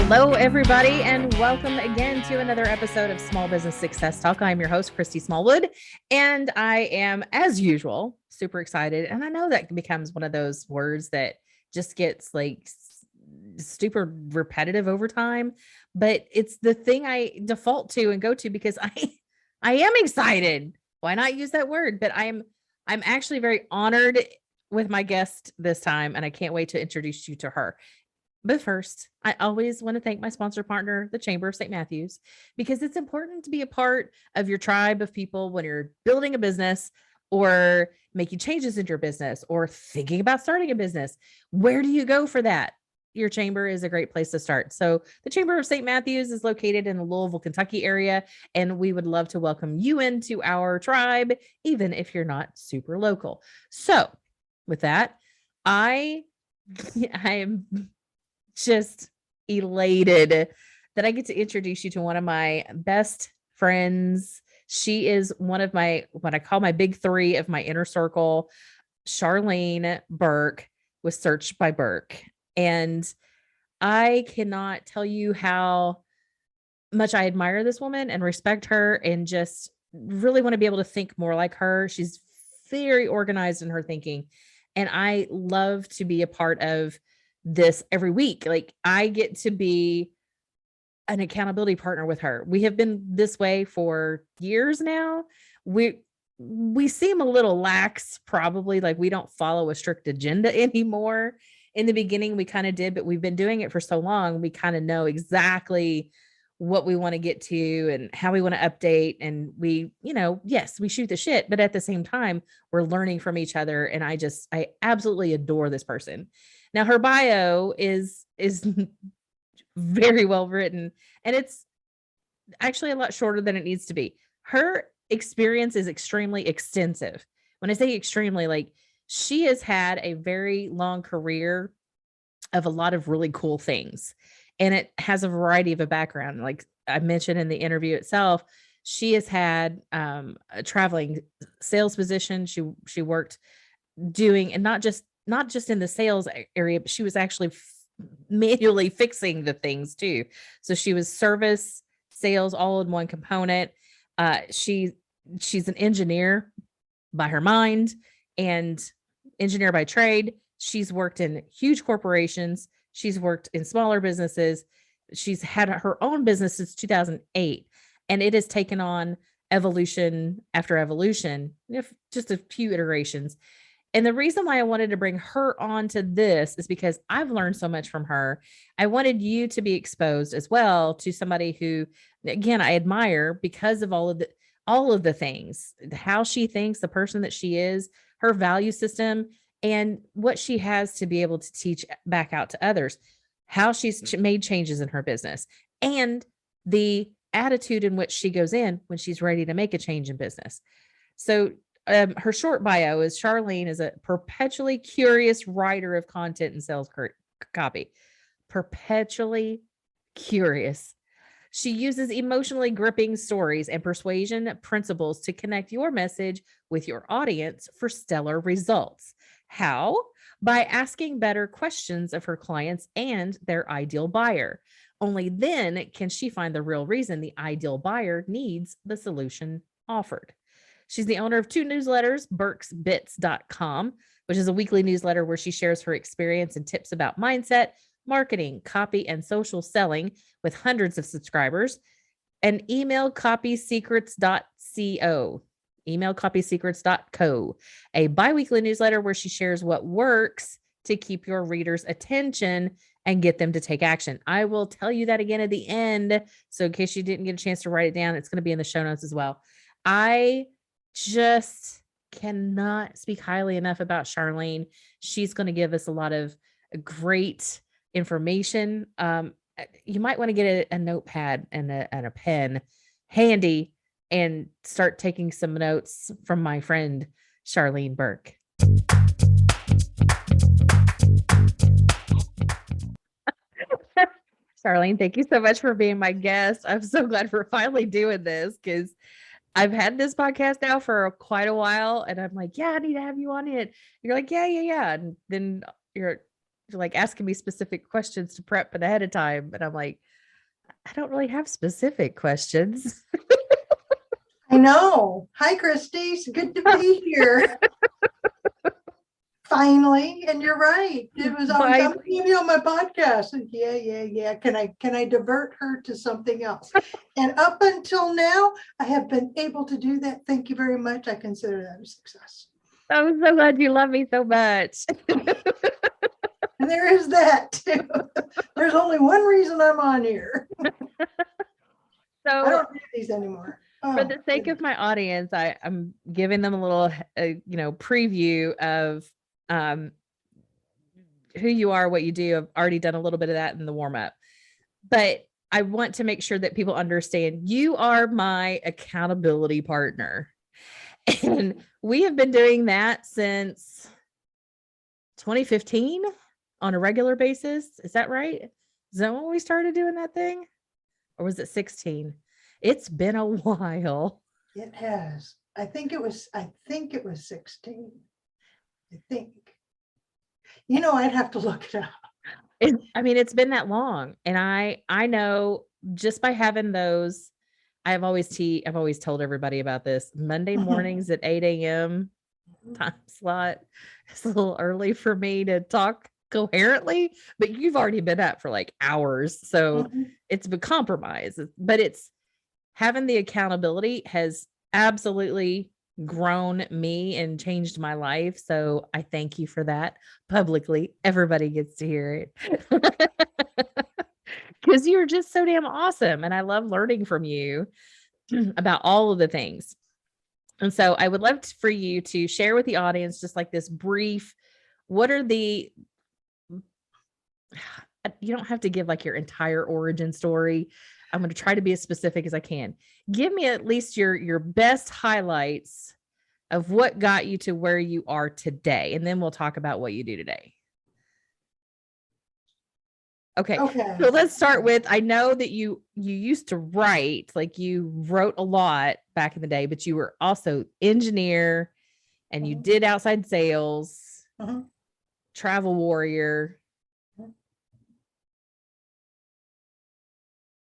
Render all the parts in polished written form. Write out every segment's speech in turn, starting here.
Hello, everybody, and welcome again to another episode of Small Business Success Talk. I'm your host, Christy Smallwood, and I am, as usual, super excited. And I know that becomes one of those words that just gets like super repetitive over time, but it's the thing I default to and go to because I am excited. Why not use that word? But I'm actually very honored with my guest this time, and I can't wait to introduce you to her. But first, I always want to thank my sponsor partner, the Chamber of St. Matthews, because it's important to be a part of your tribe of people when you're building a business or making changes in your business or thinking about starting a business. Where do you go for that? Your chamber is a great place to start. So the Chamber of St. Matthews is located in the Louisville, Kentucky area, and we would love to welcome you into our tribe, even if you're not super local. So with that, I am just elated that I get to introduce you to one of my best friends. She is one of my, what I call my big three of my inner circle, Charlene Burke with Search by Burke. And I cannot tell you how much I admire this woman and respect her and just really want to be able to think more like her. She's very organized in her thinking. And I love to be a part of this every week. Like I get to be an accountability partner with her. We have been this way for years now. We seem a little lax, probably like we don't follow a strict agenda anymore. In the beginning, we kind of did, but we've been doing it for so long. We kind of know exactly what we want to get to and how we want to update. And we, yes, we shoot the shit, but at the same time, we're learning from each other. And I absolutely adore this person. Now her bio is very well written, and it's actually a lot shorter than it needs to be. Her experience is extremely extensive. When I say extremely, like she has had a very long career of a lot of really cool things, and it has a variety of a background. Like I mentioned in the interview itself, she has had a traveling sales position. She worked doing, and not just in the sales area, but she was actually manually fixing the things too. So she was service, sales, all in one component. She's an engineer by her mind and engineer by trade. She's worked in huge corporations. She's worked in smaller businesses. She's had her own business since 2008, and it has taken on evolution after evolution, just a few iterations. And the reason why I wanted to bring her on to this is because I've learned so much from her. I wanted you to be exposed as well to somebody who, again, I admire because of all of the things, how she thinks, the person that she is, her value system, and what she has to be able to teach back out to others, how she's made changes in her business, and the attitude in which she goes in when she's ready to make a change in business. So her short bio is Charlene is a perpetually curious writer of content and sales copy. Perpetually curious. She uses emotionally gripping stories and persuasion principles to connect your message with your audience for stellar results. How? By asking better questions of her clients and their ideal buyer. Only then can she find the real reason the ideal buyer needs the solution offered. She's the owner of two newsletters, burksbits.com, which is a weekly newsletter where she shares her experience and tips about mindset, marketing, copy, and social selling with hundreds of subscribers, and emailcopysecrets.co, a biweekly newsletter where she shares what works to keep your readers' attention and get them to take action. I will tell you that again at the end. So in case you didn't get a chance to write it down, it's going to be in the show notes as well. I just cannot speak highly enough about Charlene. She's going to give us a lot of great information. You might want to get a notepad and a pen handy and start taking some notes from my friend, Charlene Burke. Charlene, thank you so much for being my guest. I'm so glad we're finally doing this because I've had this podcast now for quite a while, and I'm like, yeah, I need to have you on it. You're like, yeah. And then you're like asking me specific questions to prep it ahead of time. And I'm like, I don't really have specific questions. I know. Hi, Christy. It's good to be here. Finally, and you're right. It was always, I'm gonna be on my podcast. And yeah. Can I divert her to something else? And up until now, I have been able to do that. Thank you very much. I consider that a success. I'm so glad you love me so much. And there is that too. There's only one reason I'm on here. So I don't do these anymore. For the sake of my audience, I'm giving them a little, preview of who you are, what you do. I've already done a little bit of that in the warm up, but I want to make sure that people understand you are my accountability partner. And we have been doing that since 2015 on a regular basis. Is that right? Is that when we started doing that thing? Or was it 16? It's been a while. It has. I think it was 16. I think. I'd have to look it up. It's been that long. And I know just by having those, I've always told everybody about this. Monday mornings at 8 a.m. time slot. It's a little early for me to talk coherently, but you've already been up for like hours. So it's a compromise, but it's having the accountability has absolutely grown me and changed my life. So I thank you for that publicly. Everybody gets to hear it because you're just so damn awesome. And I love learning from you about all of the things. And so I would love for you to share with the audience, just like this brief, what are the, you don't have to give like your entire origin story. I'm going to try to be as specific as I can. Give me at least your best highlights of what got you to where you are today. And then we'll talk about what you do today. Okay. So let's start with, I know that you used to write, like you wrote a lot back in the day, but you were also engineer and you did outside sales, travel warrior,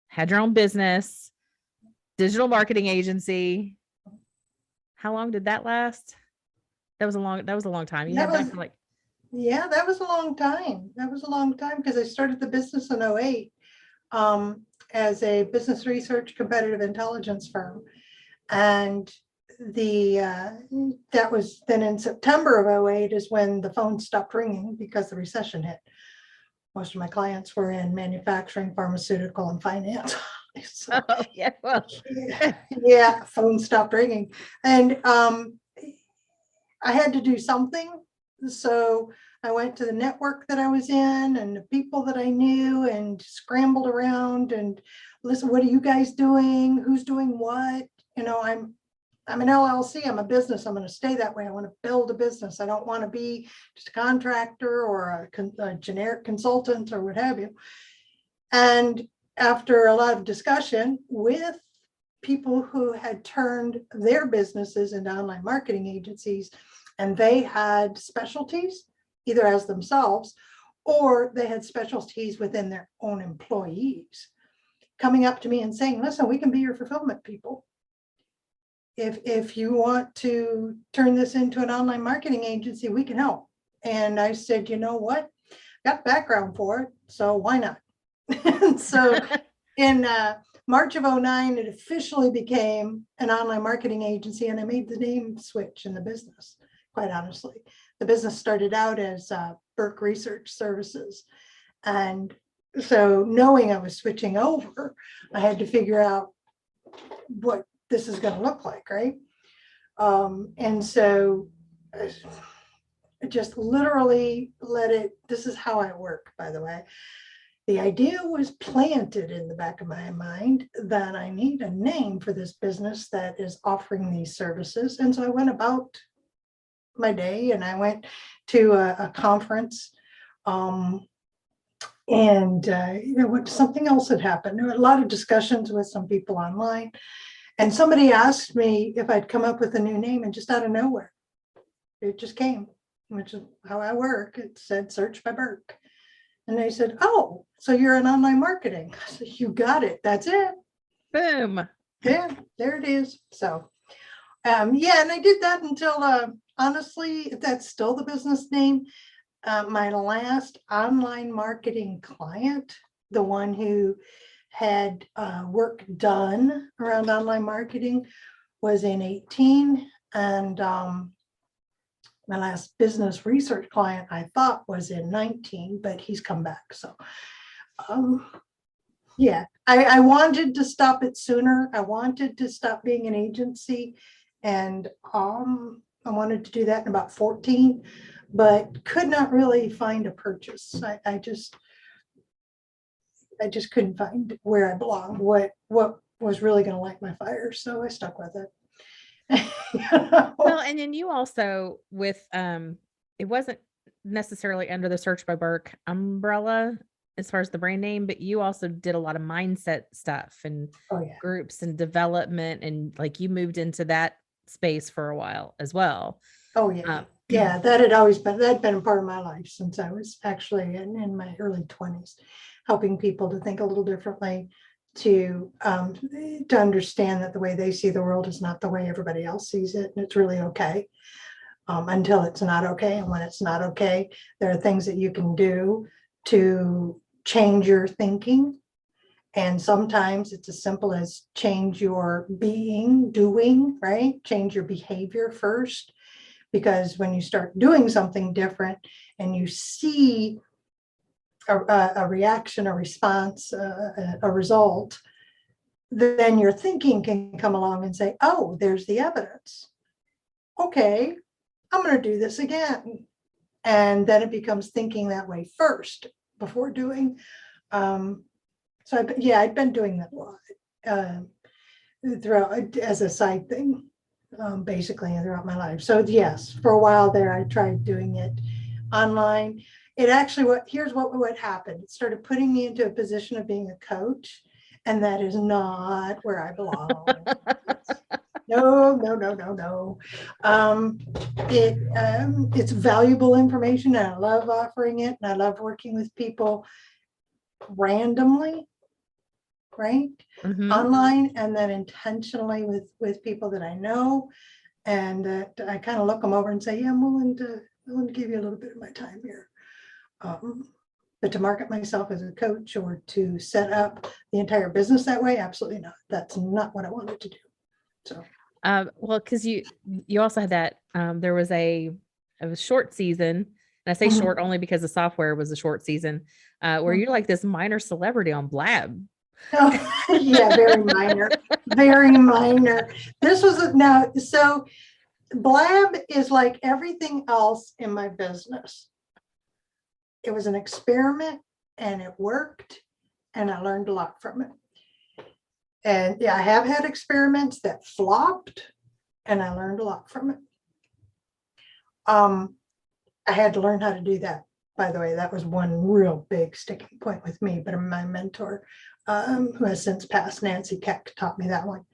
had your own business, digital marketing agency. How long did that last? That was a long time. You had that for like. Yeah, that was a long time. Because I started the business in 2008 as a business research competitive intelligence firm. And that was then in September of 2008 is when the phone stopped ringing because the recession hit. Most of my clients were in manufacturing, pharmaceutical, and finance. So, yeah, phone stopped ringing. And I had to do something. So I went to the network that I was in and the people that I knew and scrambled around and listen, what are you guys doing? Who's doing what? I'm an LLC, I'm a business, I'm going to stay that way. I want to build a business. I don't want to be just a contractor or a generic consultant or what have you. And after a lot of discussion with people who had turned their businesses into online marketing agencies, and they had specialties either as themselves or they had specialties within their own employees coming up to me and saying, listen, we can be your fulfillment people. If you want to turn this into an online marketing agency, we can help. And I said, you know what? Got background for it, so why not? And so in March of 2009, it officially became an online marketing agency, and I made the name switch in the business, quite honestly. The business started out as Burke Research Services. And so knowing I was switching over, I had to figure out what this is going to look like, right? And so I just literally this is how I work, by the way. The idea was planted in the back of my mind that I need a name for this business that is offering these services. And so I went about my day and I went to a conference and something else had happened. There were a lot of discussions with some people online. And somebody asked me if I'd come up with a new name, and just out of nowhere, it just came. which is how I work. It said search by Burke. And they said, oh, so you're in online marketing. I said, you got it. That's it. Boom. Yeah, there it is. So, yeah, and I did that until, honestly, that's still the business name. My last online marketing client, the one who had work done around online marketing, was in 18. And my last business research client, I thought, was in 19, but he's come back. So, yeah, I wanted to stop it sooner. I wanted to stop being an agency. And I wanted to do that in about 14, but could not really find a purchase. I just couldn't find where I belonged, what was really going to light my fire. So I stuck with it. Well, and then you also with it wasn't necessarily under the Search by Burke umbrella as far as the brand name, but you also did a lot of mindset stuff and Oh yeah. groups and development, and like you moved into that space for a while as well. Oh yeah. Yeah, that had been a part of my life since I was actually in my early 20s, helping people to think a little differently, to understand that the way they see the world is not the way everybody else sees it, and it's really okay until it's not okay. And when it's not okay, there are things that you can do to change your thinking. And sometimes it's as simple as change your doing, right? Change your behavior first. Because when you start doing something different and you see a reaction, a response, a result, then your thinking can come along and say, oh, there's the evidence. Okay, I'm going to do this again. And then it becomes thinking that way first before doing. So I'd been doing that a lot throughout as a side thing. Basically throughout my life. So yes, for a while there, I tried doing it online. It actually, here's what happened. It started putting me into a position of being a coach, and that is not where I belong. No. It's valuable information, and I love offering it, and I love working with people randomly, right? Online, and then intentionally with people that I know, and that I kind of look them over and say, yeah, I'm willing to give you a little bit of my time here. But to market myself as a coach or to set up the entire business that way, absolutely not. That's not what I wanted to do. So well, because you also had that there was a short season, and I say short only because the software was a short season, where you're like this minor celebrity on Blab. Oh, yeah, very minor, very minor. This was so Blab is like everything else in my business. It was an experiment, and it worked, and I learned a lot from it. And yeah, I have had experiments that flopped, and I learned a lot from it. I had to learn how to do that. By the way, that was one real big sticking point with me, but my mentor, who has since passed, Nancy Keck, taught me that one.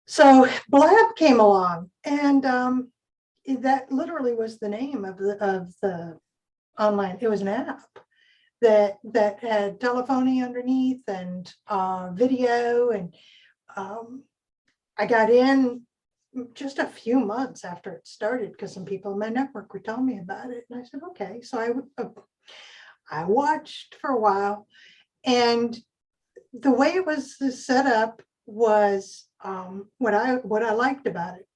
So Blab came along, and that literally was the name of the online. It was an app that had telephony underneath and video, and I got in just a few months after it started because some people in my network were telling me about it, and I said, okay. So I watched for a while, and the way it was set up was what I liked about it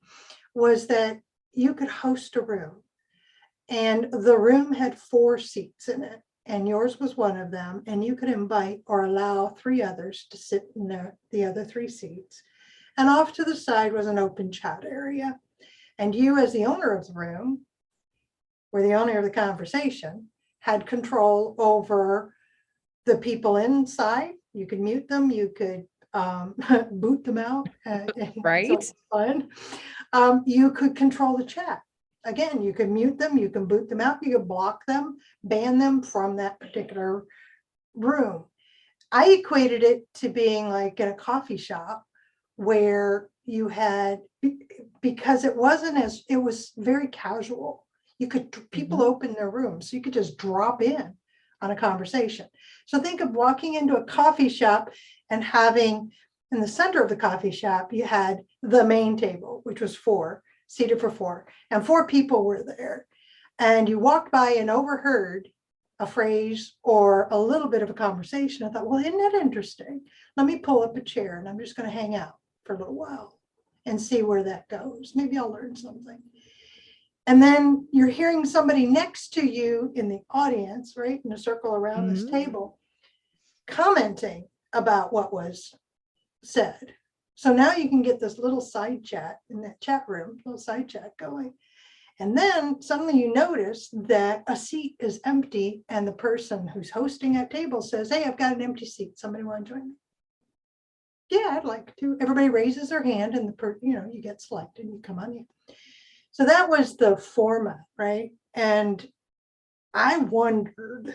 was that you could host a room, and the room had 4 seats in it, and yours was one of them, and you could invite or allow 3 others to sit in the other 3 seats. And off to the side was an open chat area. And you, as the owner of the room, or the owner of the conversation, had control over the people inside. You could mute them, you could boot them out. Right. So fun. You could control the chat. Again, you can mute them, you can boot them out, you can block them, ban them from that particular room. I equated it to being like in a coffee shop where you had, because it was very casual. People open their rooms, so you could just drop in on a conversation. So think of walking into a coffee shop and having, in the center of the coffee shop, you had the main table, which was seated for four, and four people were there. And you walked by and overheard a phrase or a little bit of a conversation. I thought, well, isn't that interesting? Let me pull up a chair and I'm just going to hang out for a little while and see where that goes. Maybe I'll learn something. And then you're hearing somebody next to you in the audience, right, in a circle around this table, commenting about what was said. So now you can get this little side chat in that chat room, little side chat going. And then suddenly you notice that a seat is empty and the person who's hosting that table says, hey, I've got an empty seat. Somebody want to join me? Yeah, I'd like to. Everybody raises their hand and you get selected and you come on in. So that was the format, right? And I wondered,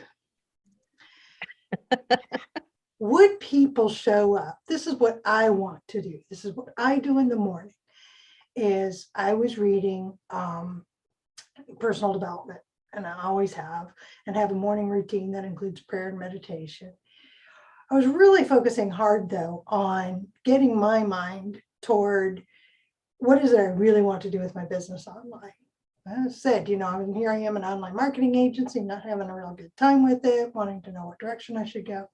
would people show up? This is what I want to do. This is what I do in the morning, is I was reading personal development, and I always have, and have a morning routine that includes prayer and meditation. I was really focusing hard, though, on getting my mind toward what is it I really want to do with my business online. As I said, here I am, an online marketing agency, not having a real good time with it, wanting to know what direction I should go.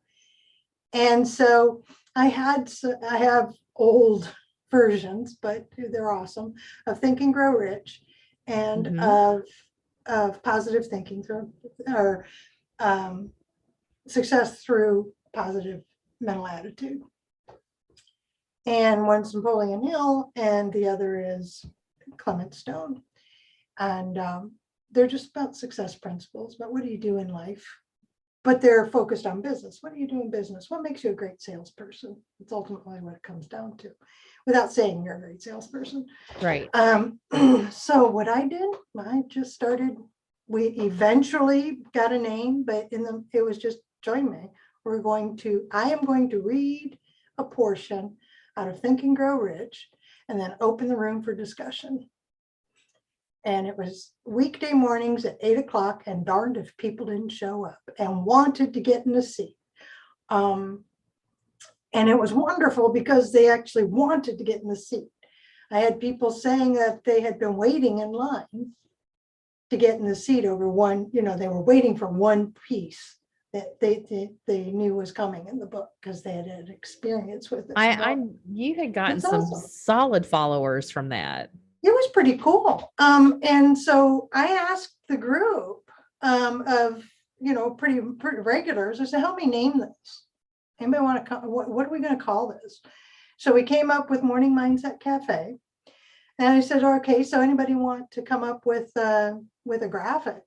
And so I have old versions, but they're awesome, of Think and Grow Rich and of positive thinking or success through positive mental attitude. And one's Napoleon Hill and the other is Clement Stone. And they're just about success principles, but what do you do in life? But they're focused on business. What do you do in business? What makes you a great salesperson? It's ultimately what it comes down to, without saying you're a great salesperson. Right. So what I did, I just started, we eventually got a name, but it was just join me. I am going to read a portion out of Think and Grow Rich and then open the room for discussion. And it was weekday mornings at 8 o'clock, and darned if people didn't show up and wanted to get in the seat. And it was wonderful because they actually wanted to get in the seat. I had people saying that they had been waiting in line to get in the seat over one, they were waiting for one piece that they knew was coming in the book because they had experience with it. You had gotten It's some awesome. solid followers from that. It was pretty cool. And so I asked the group of, pretty regulars, I said, help me name this. Anybody want to, what are we going to call this? So we came up with Morning Mindset Cafe. And I said, okay, so anybody want to come up with a graphic?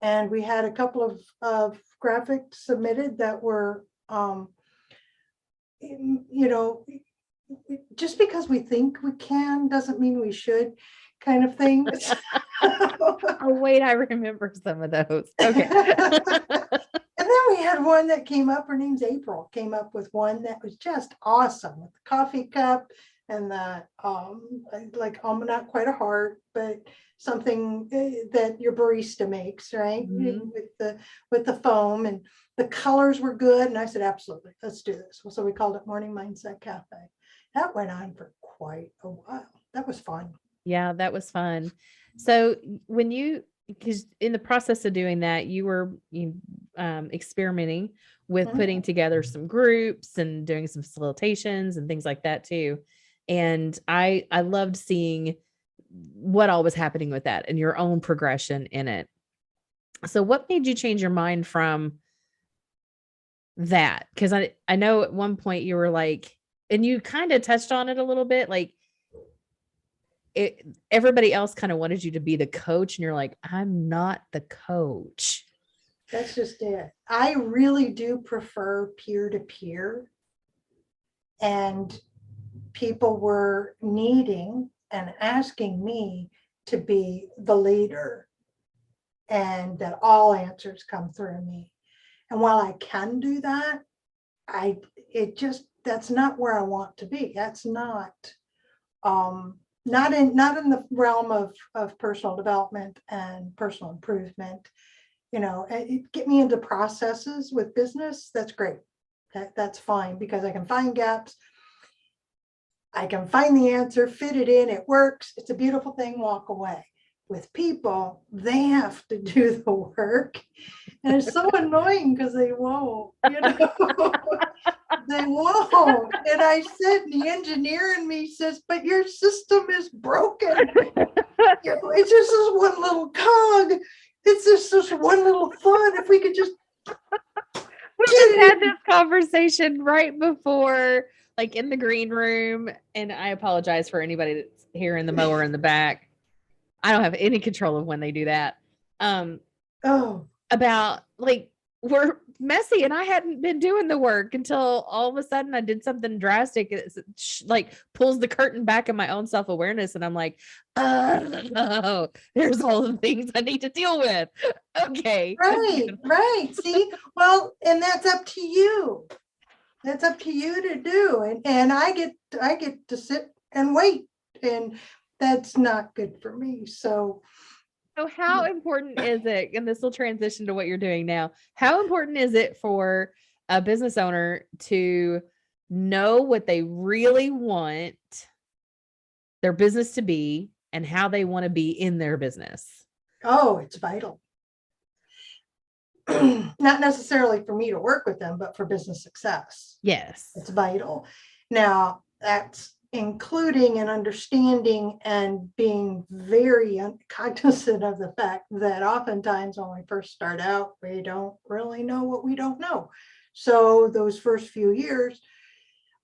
And we had a couple of graphics submitted that were, just because we think we can doesn't mean we should, kind of thing. Oh, wait, I remember some of those. Okay. And then we had one that came up, her name's April, came up with one that was just awesome, with the coffee cup and the not quite a heart, but something that your barista makes, right? With the foam, and the colors were good. And I said, absolutely, let's do this. So we called it Morning Mindset Cafe. That went on for quite a while. That was fun. Yeah, that was fun. So because in the process of doing that, you were experimenting with putting together some groups and doing some facilitations and things like that too. And I loved seeing what all was happening with that and your own progression in it. So what made you change your mind from that? Because I know at one point you were like, and you kind of touched on it a little bit, like everybody else kind of wanted you to be the coach, and you're like, I'm not the coach. That's just it. I really do prefer peer-to-peer, and people were needing and asking me to be the leader and that all answers come through me. And while I can do that, that's not where I want to be. That's not not in the realm of personal development and personal improvement. Get me into processes with business. That's great. That's fine, because I can find gaps. I can find the answer, fit it in, it works. It's a beautiful thing, walk away. With people, they have to do the work. And it's so annoying because they won't, they won't. And I said, and the engineer in me says, but your system is broken. It's just this one little cog. It's just this one little fun. If we could just we just had this conversation right before, like in the green room. And I apologize for anybody that's hearing the mower in the back. I don't have any control of when they do that. About like, we're messy and I hadn't been doing the work until all of a sudden I did something drastic. It's like pulls the curtain back in my own self-awareness. And I'm like, oh, there's all the things I need to deal with. Okay. Right. See, well, and that's up to you. That's up to you to do. And I get to sit and wait, and that's not good for me. So how important is it, and this will transition to what you're doing now, how important is it for a business owner to know what they really want their business to be and how they want to be in their business? Oh, it's vital. Not necessarily for me to work with them, but for business success. Yes. It's vital. Now, that's including and understanding and being very cognizant of the fact that oftentimes when we first start out, we don't really know what we don't know. So those first few years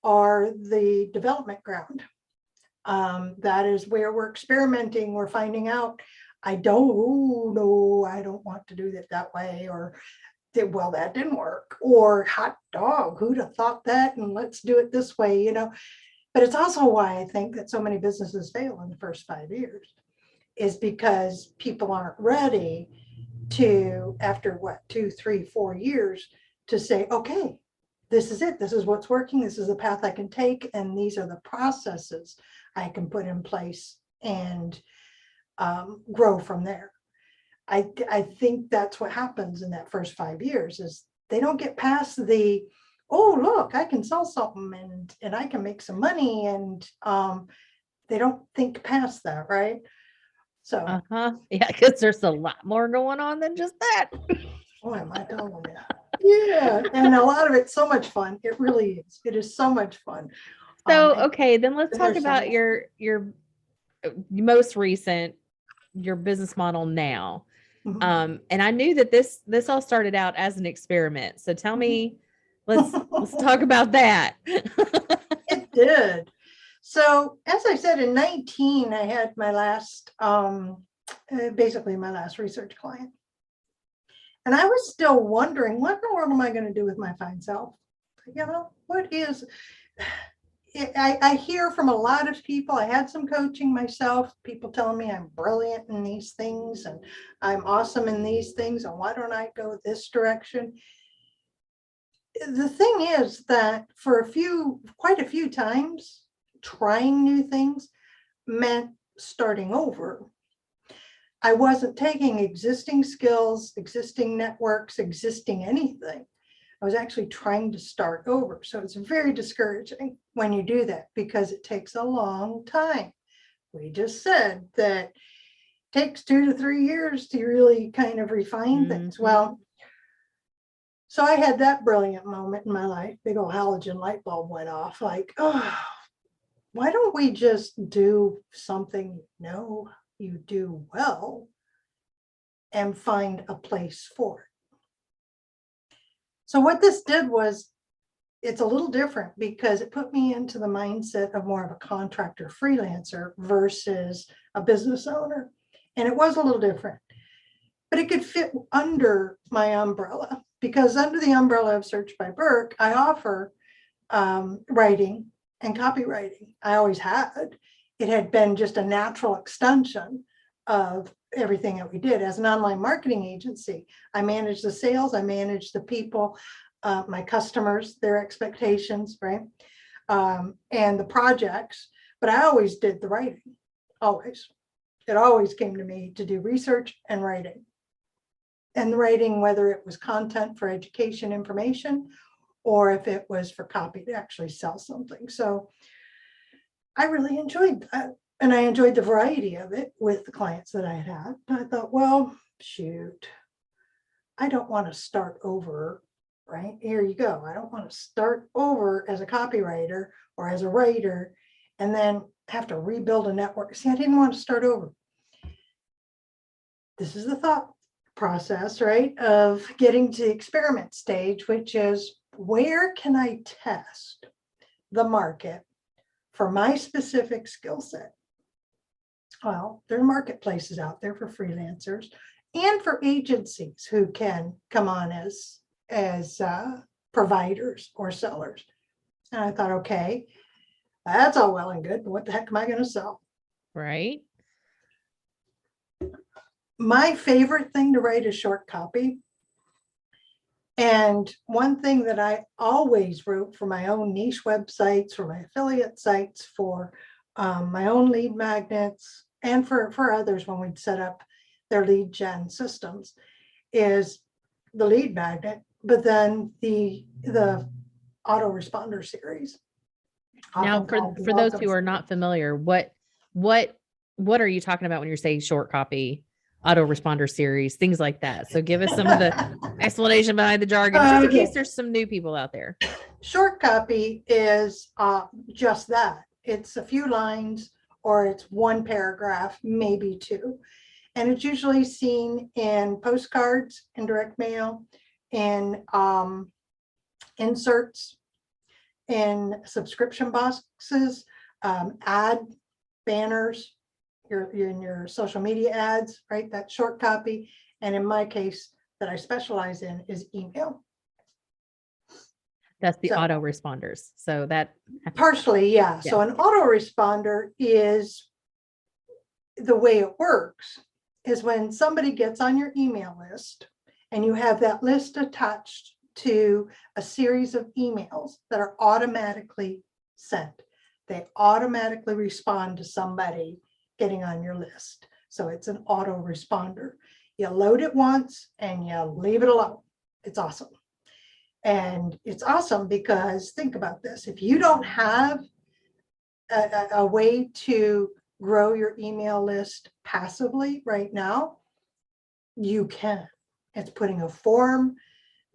are the development ground. That is where we're experimenting. We're finding out, I don't want to do it that way, or well, that didn't work, or hot dog, who'd have thought that, and let's do it this way, But it's also why I think that so many businesses fail in the first 5 years, is because people aren't ready to, after 2, 3, 4 years, to say, okay, this is it. This is what's working. This is the path I can take. And these are the processes I can put in place and grow from there. I think that's what happens in that first 5 years, is they don't get past the, oh, look, I can sell something and I can make some money. And they don't think past that, right? So, yeah, because there's a lot more going on than just that. Oh, am I telling you? Yeah, and a lot of it's so much fun. It really is. It is so much fun. So, okay, then let's talk about your most recent, your business model now. And I knew that this all started out as an experiment. So tell me, let's talk about that. It did. So as I said, in 19, I had my last, basically my last research client. And I was still wondering, what in the world am I going to do with my fine self? What is, I hear from a lot of people. I had some coaching myself, people telling me I'm brilliant in these things and I'm awesome in these things. And why don't I go this direction? The thing is that for quite a few times, trying new things meant starting over. I wasn't taking existing skills, existing networks, existing anything. I was actually trying to start over. So it's very discouraging when you do that, because it takes a long time. We just said that it takes 2 to 3 years to really kind of refine things. Well, so I had that brilliant moment in my life. Big old halogen light bulb went off, like, oh, why don't we just do something you do well and find a place for it? So what this did was, it's a little different, because it put me into the mindset of more of a contractor freelancer versus a business owner. And it was a little different, but it could fit under my umbrella, because under the umbrella of Search by Burke, I offer writing and copywriting. I always had. It had been just a natural extension of everything that we did. As an online marketing agency, I managed the sales, I managed the people, my customers, their expectations, right? And the projects, but I always did the writing. always. It always came to me to do research and writing. And the writing, whether it was content for education information, or if it was for copy to actually sell something. So I really enjoyed that. And I enjoyed the variety of it with the clients that I had. I thought, well, shoot, I don't want to start over, right? Here you go. I don't want to start over as a copywriter or as a writer and then have to rebuild a network. See, I didn't want to start over. This is the thought process, right, of getting to the experiment stage, which is, where can I test the market for my specific skill set? Well, there are marketplaces out there for freelancers and for agencies who can come on as providers or sellers. And I thought, okay, that's all well and good, but what the heck am I going to sell? Right. My favorite thing to write is short copy. And one thing that I always wrote for my own niche websites, for my affiliate sites, for my own lead magnets, and for others when we'd set up their lead gen systems, is the lead magnet, but then the autoresponder series. Now, for those who are not familiar, what are you talking about when you're saying short copy, autoresponder series, things like that? So give us some of the explanation behind the jargon, just in case there's some new people out there. Short copy is just that. It's a few lines, or it's one paragraph, maybe two. And it's usually seen in postcards, in direct mail, in inserts, in subscription boxes, ad banners, in your social media ads, right? That's short copy. And in my case, that I specialize in is email. That's the autoresponders. So that partially, yeah. So an autoresponder is, the way it works is when somebody gets on your email list and you have that list attached to a series of emails that are automatically sent. They automatically respond to somebody getting on your list. So it's an autoresponder. You load it once and you leave it alone. It's awesome. And it's awesome because think about this. If you don't have a way to grow your email list passively right now, you can. It's putting a form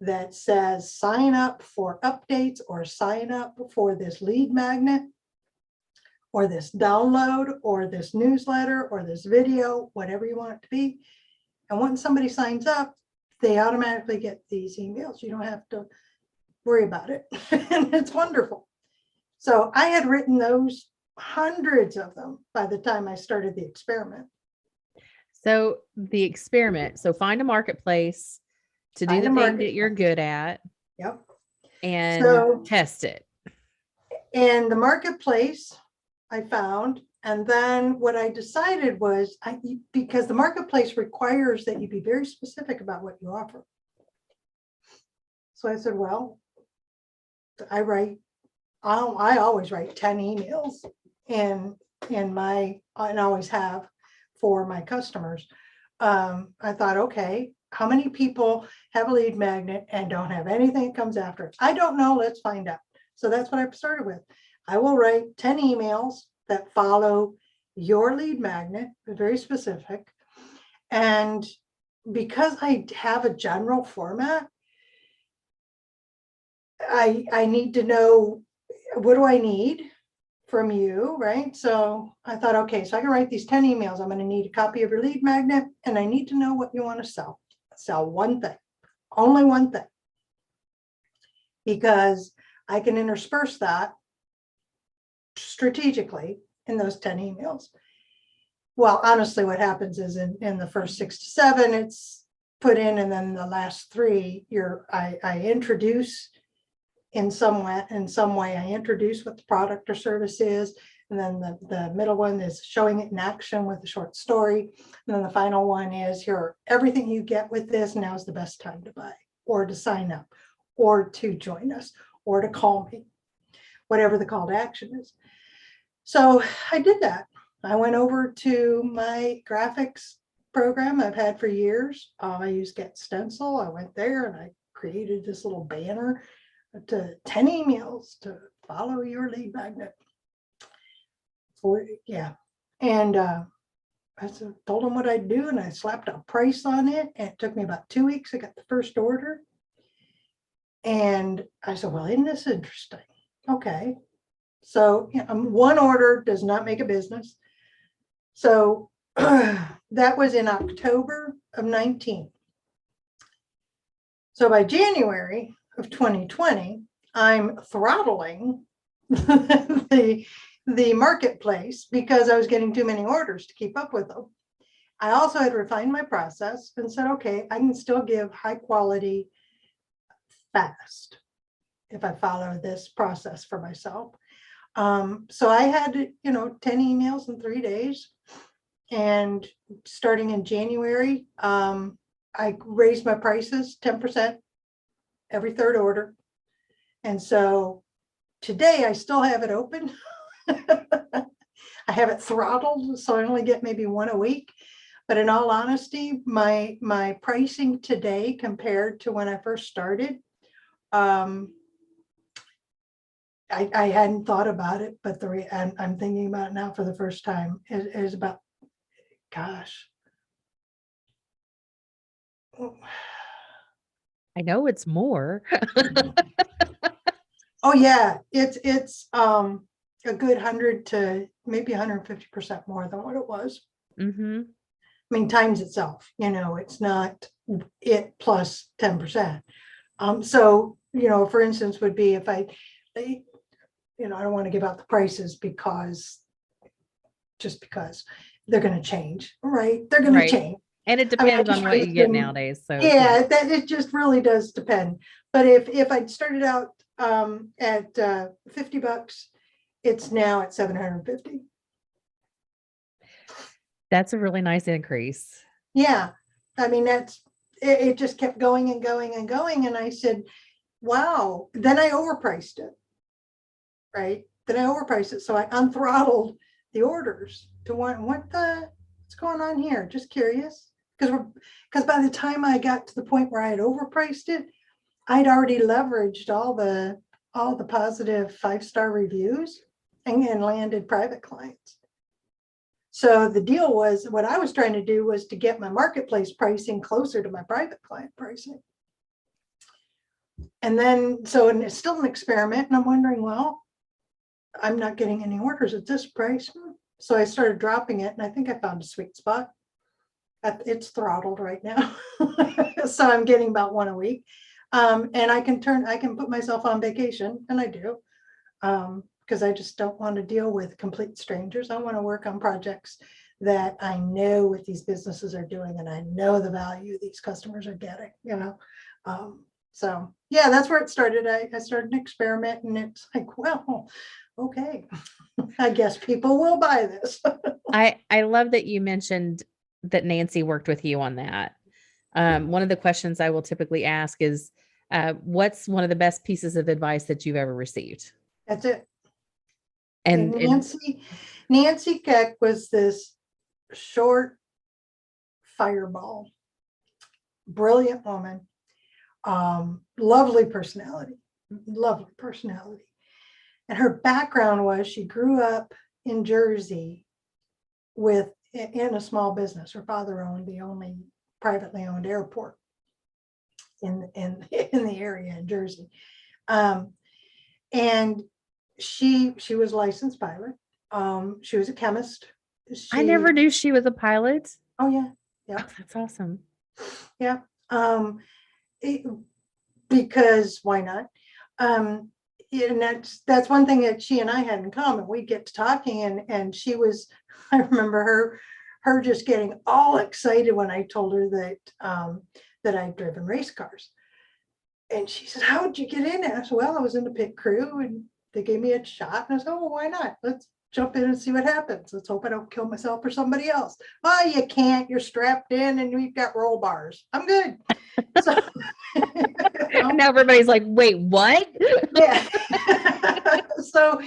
that says sign up for updates or sign up for this lead magnet or this download or this newsletter or this video, whatever you want it to be. And when somebody signs up, they automatically get these emails. You don't have to worry about it. And it's wonderful. So I had written those, hundreds of them, by the time I started the experiment. So the experiment, so find a marketplace to do the thing that you're good at. Yep. And test it. And the marketplace I found, and then what I decided was, because the marketplace requires that you be very specific about what you offer. So I said, well, I always write 10 emails in my, and always have, for my customers. I thought, okay, how many people have a lead magnet and don't have anything that comes after it? I don't know. Let's find out. So that's what I started with. I will write 10 emails that follow your lead magnet, very specific. And because I have a general format, I need to know, what do I need from you, right? So I thought, okay, so I can write these 10 emails. I'm going to need a copy of your lead magnet, and I need to know what you want to sell. Sell one thing, only one thing, because I can intersperse that strategically in those 10 emails. Well, honestly, what happens is in the first 6 to 7, it's put in, and then the last 3, I introduce in some way, I introduce what the product or service is. And then the middle one is showing it in action with a short story. And then the final one is, here, everything you get with this, now is the best time to buy, or to sign up, or to join us, or to call me, whatever the call to action is. So I did that. I went over to my graphics program I've had for years. I use Get Stencil. I went there and I created this little banner to 10 emails to follow your lead magnet. And I told them what I'd do, and I slapped a price on it, and it took me about 2 weeks. I got the first order, and I said, well, isn't this interesting? Okay. So one order does not make a business. So that was in October of 19. So by January of 2020, I'm throttling the marketplace because I was getting too many orders to keep up with them. I also had refined my process and said, okay, I can still give high quality fast if I follow this process for myself. So I had, 10 emails in 3 days. And starting in January, I raised my prices 10% every third order. And so today I still have it open. I have it throttled, so I only get maybe one a week. But in all honesty, my pricing today compared to when I first started, I hadn't thought about it, but I'm thinking about it now for the first time. It is about, gosh. I know it's more. Oh yeah, it's a good 100 to maybe 150% more than what it was. Mm-hmm. I mean, times itself, it's not it plus 10%. So, for instance, would be if I don't want to give out the prices because they're going to change, right? They're going to change. And it depends on what you get nowadays. So yeah, that it just really does depend. But if I'd started out at $50, it's now at $750. That's a really nice increase. Yeah, I mean it just kept going and going and going, and I said, wow. Then I overpriced it, right? Then I overpriced it, so I unthrottled the orders to what's going on here? Just curious. Because by the time I got to the point where I had overpriced it, I'd already leveraged all the positive 5-star reviews and landed private clients. So the deal was, what I was trying to do was to get my marketplace pricing closer to my private client pricing. And then, and it's still an experiment, and I'm wondering, well, I'm not getting any orders at this price. So I started dropping it, and I think I found a sweet spot. It's throttled right now. So I'm getting about one a week. And I can put myself on vacation, and I do, because I just don't want to deal with complete strangers. I want to work on projects that I know what these businesses are doing, and I know the value these customers are getting, so yeah, that's where it started. I started an experiment, and it's like, well, okay, I guess people will buy this. I love that you mentioned that Nancy worked with you on that. One of the questions I will typically ask is, what's one of the best pieces of advice that you've ever received? That's it. And Nancy Keck was this short fireball, brilliant woman, lovely personality. And her background was she grew up in Jersey in a small business. Her father owned the only privately owned airport in the area in Jersey. And she was a licensed pilot. She was a chemist. I never knew she was a pilot. Oh yeah. Oh, that's awesome. Yeah. Because why not? And that's one thing that she and I had in common. We'd get to talking, and she was, I remember her just getting all excited when I told her that I'd driven race cars. And she said, how did you get in it? I said, well, I was in the pit crew, and they gave me a shot. And I said, oh, well, why not? Let's jump in and see what happens. Let's hope I don't kill myself or somebody else. Oh, you can't. You're strapped in, and we've got roll bars. I'm good. So, now everybody's like, wait, what? Yeah. So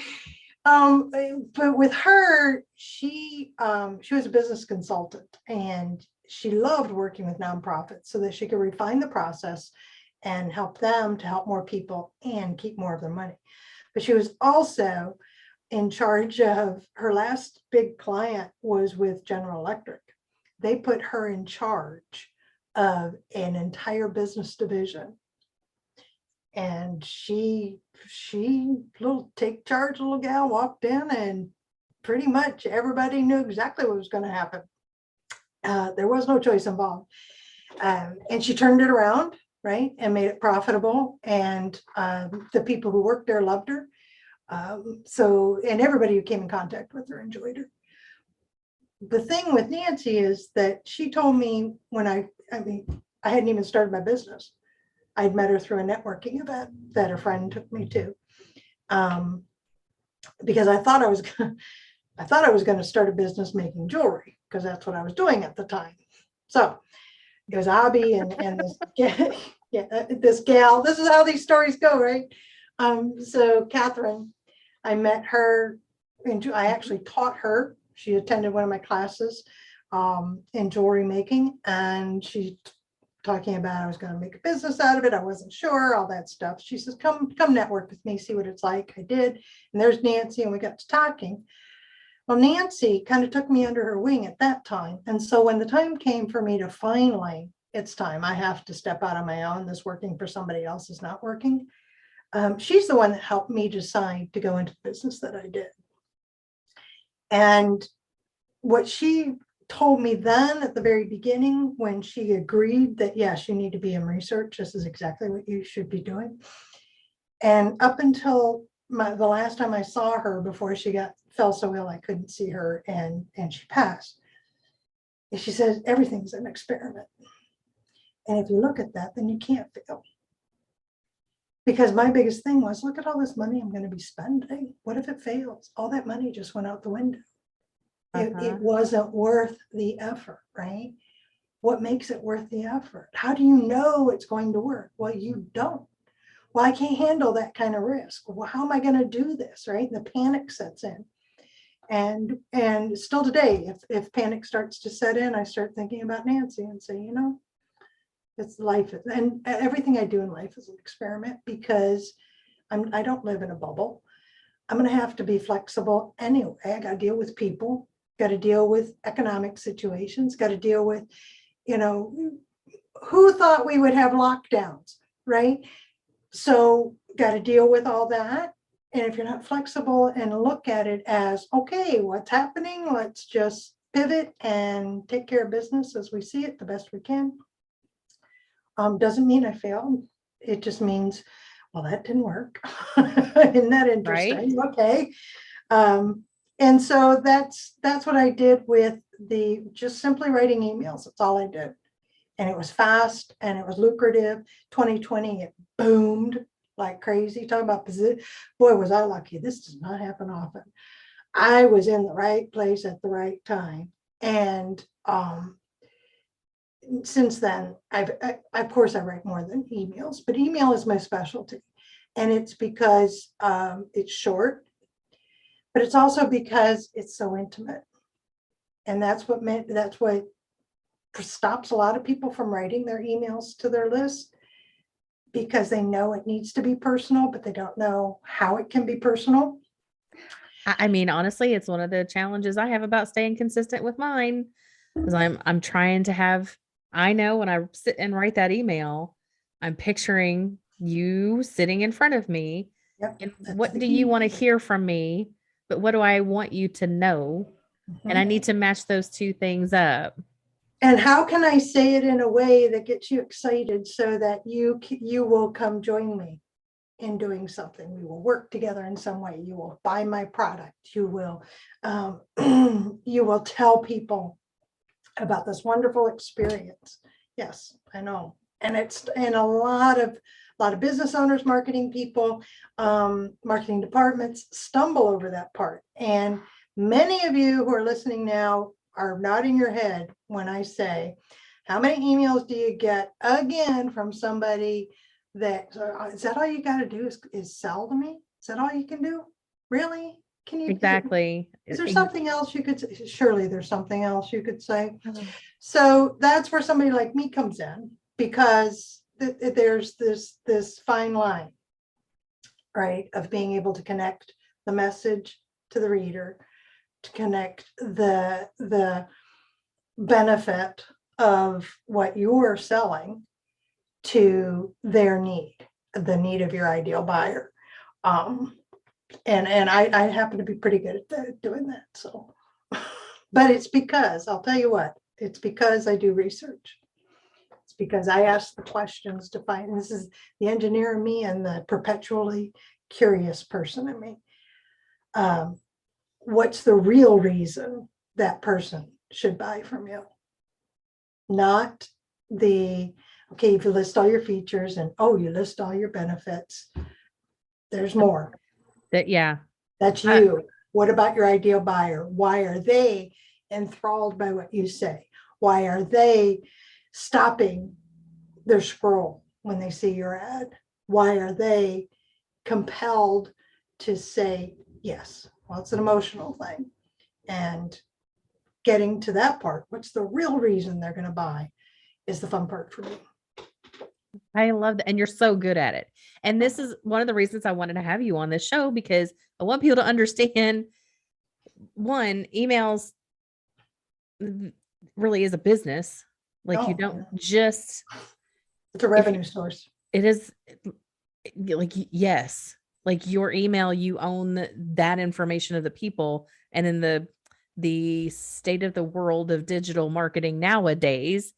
But with her, she was a business consultant, and she loved working with nonprofits so that she could refine the process and help them to help more people and keep more of their money. But she was also in charge of, her last big client was with General Electric. They put her in charge of an entire business division. And she little take charge little gal walked in, and pretty much everybody knew exactly what was going to happen. There was no choice involved. And she turned it around, right, and made it profitable. And the people who worked there loved her. And everybody who came in contact with her enjoyed her. The thing with Nancy is that she told me when I hadn't even started my business. I'd met her through a networking event that a friend took me to, because I thought I was going to start a business making jewelry, because that's what I was doing at the time. So it was a hobby, and this this gal. This is how these stories go, right? So Catherine, I met her, and I actually taught her. She attended one of my classes in jewelry making, and she talking about I was going to make a business out of it. I wasn't sure, all that stuff. She says, come network with me, see what it's like. I did. And there's Nancy, and we got to talking. Well, Nancy kind of took me under her wing at that time. And so when the time came for me to finally, it's time, I have to step out on my own. This working for somebody else is not working. She's the one that helped me decide to go into the business that I did. And what she told me then at the very beginning, when she agreed that, yes, you need to be in research, this is exactly what you should be doing. And up until the last time I saw her before she fell so ill I couldn't see her, and she passed, she said, everything's an experiment. And if you look at that, then you can't fail. Because my biggest thing was, look at all this money I'm going to be spending. What if it fails? All that money just went out the window. It wasn't worth the effort, right? What makes it worth the effort? How do you know it's going to work? Well, you don't. Well, I can't handle that kind of risk. Well, how am I going to do this, right? And the panic sets in. And still today, if panic starts to set in, I start thinking about Nancy and say, it's life. And everything I do in life is an experiment, because I don't live in a bubble. I'm going to have to be flexible anyway. I got to deal with people. Got to deal with economic situations, got to deal with, who thought we would have lockdowns, right? So got to deal with all that. And if you're not flexible and look at it as, okay, what's happening? Let's just pivot and take care of business as we see it the best we can. Doesn't mean I failed. It just means, well, that didn't work. Isn't that interesting? Right. Okay. And so that's what I did with just simply writing emails. That's all I did. And it was fast and it was lucrative. 2020, it boomed like crazy. Talking about position. Boy, was I lucky. This does not happen often. I was in the right place at the right time. And since then, of course, I write more than emails, but email is my specialty. And it's because it's short. But it's also because it's so intimate. And that's what stops a lot of people from writing their emails to their list, because they know it needs to be personal, but they don't know how it can be personal. I mean, honestly, it's one of the challenges I have about staying consistent with mine, because I'm trying to have, I know when I sit and write that email, I'm picturing you sitting in front of me. Yep, and what do you want to hear from me? But what do I want you to know? Mm-hmm. And I need to match those two things up. And how can I say it in a way that gets you excited so that you will come join me in doing something? We will work together in some way. You will buy my product. You will you will tell people about this wonderful experience. Yes, I know. And a lot of business owners, marketing people, marketing departments stumble over that part. And many of you who are listening now are nodding your head when I say, how many emails do you get again from somebody that, is that all you got to do is sell to me? Is that all you can do? Really? Can you, Exactly. is there something else you could say? Surely there's something else you could say. So that's where somebody like me comes in, because there's this fine line, right, of being able to connect the message to the reader, to connect the benefit of what you're selling to their need, the need of your ideal buyer. And I happen to be pretty good at doing that. So, but it's because, I'll tell you what, it's because I do research. It's because I ask the questions to find, and this is the engineer in me and the perpetually curious person in me. What's the real reason that person should buy from you? Not the, okay, if you list all your features and, oh, you list all your benefits, there's more. Yeah. That's you. What about your ideal buyer? Why are they enthralled by what you say? Why are they stopping their scroll when they see your ad? Why are they compelled to say yes? Well, it's an emotional thing. And getting to that part, what's the real reason they're going to buy, is the fun part for me. I love that. And you're so good at it. And this is one of the reasons I wanted to have you on this show, because I want people to understand, one, emails really is a business. Like you don't just, it's a revenue source. It is like, yes, like your email, you own that information of the people. And in the state of the world of digital marketing nowadays,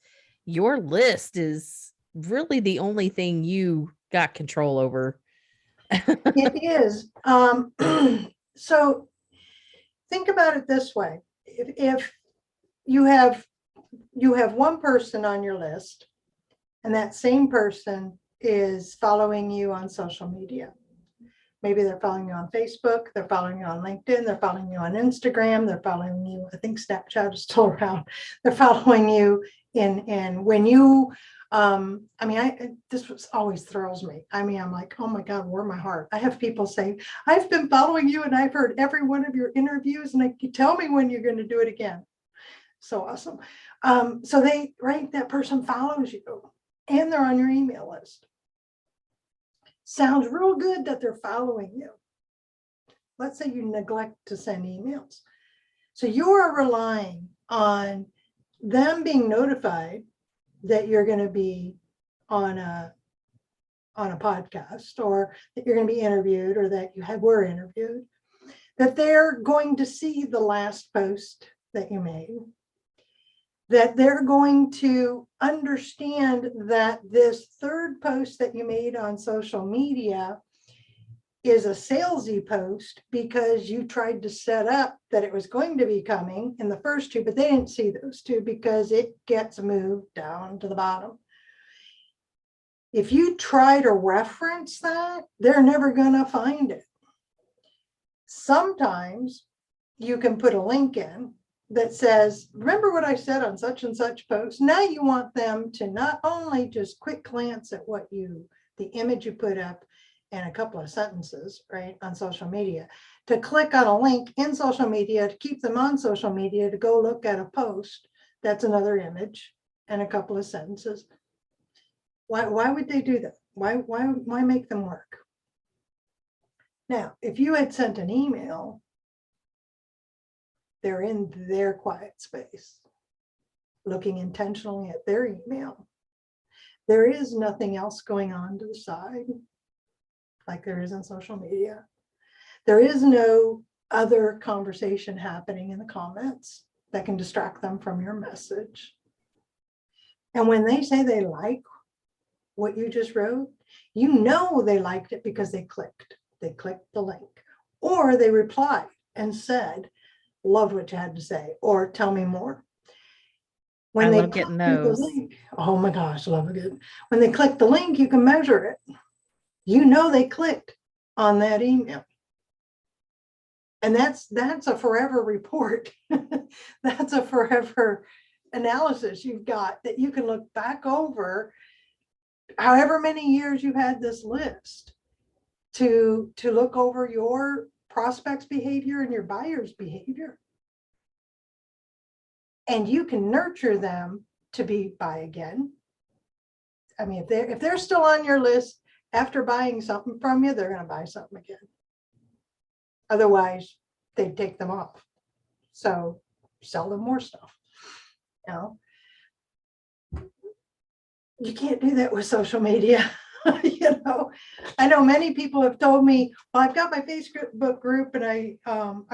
your list is really the only thing you got control over. It is. So think about it this way. If you have one person on your list, and that same person is following you on social media. Maybe they're following you on Facebook, they're following you on LinkedIn, they're following you on Instagram, they're following you, I think Snapchat is still around. They're following you in when you, this always thrills me. I mean, I'm like, oh my God, where my heart. I have people say, I've been following you and I've heard every one of your interviews, and you tell me when you're going to do it again. So awesome. So that person follows you and they're on your email list. Sounds real good that they're following you. Let's say you neglect to send emails. So you are relying on them being notified that you're going to be on a podcast, or that you're going to be interviewed, or that you were interviewed, that they're going to see the last post that you made, that they're going to understand that this third post that you made on social media is a salesy post because you tried to set up that it was going to be coming in the first two, but they didn't see those two because it gets moved down to the bottom. If you try to reference that, they're never going to find it. Sometimes you can put a link in that says, remember what I said on such and such post? Now you want them to not only just quick glance at the image you put up and a couple of sentences, right, on social media, to click on a link in social media, to keep them on social media, to go look at a post that's another image and a couple of sentences. Why would they do that? Why make them work? Now, if you had sent an email, they're in their quiet space, looking intentionally at their email. There is nothing else going on to the side, like there is on social media. There is no other conversation happening in the comments that can distract them from your message. And when they say they like what you just wrote, you know they liked it because they clicked the link, or they replied and said, love what you had to say, or tell me more. When they click the link, oh my gosh, love it. When they click the link, you can measure it. You know they clicked on that email. And that's a forever report. That's a forever analysis you've got that you can look back over however many years you had this list to look over your prospect's behavior and your buyer's behavior. And you can nurture them to buy again. I mean, if they're still on your list after buying something from you, they're going to buy something again. Otherwise, they'd take them off. So sell them more stuff. You know, you can't do that with social media. You know, I know many people have told me, well, I've got my Facebook group and I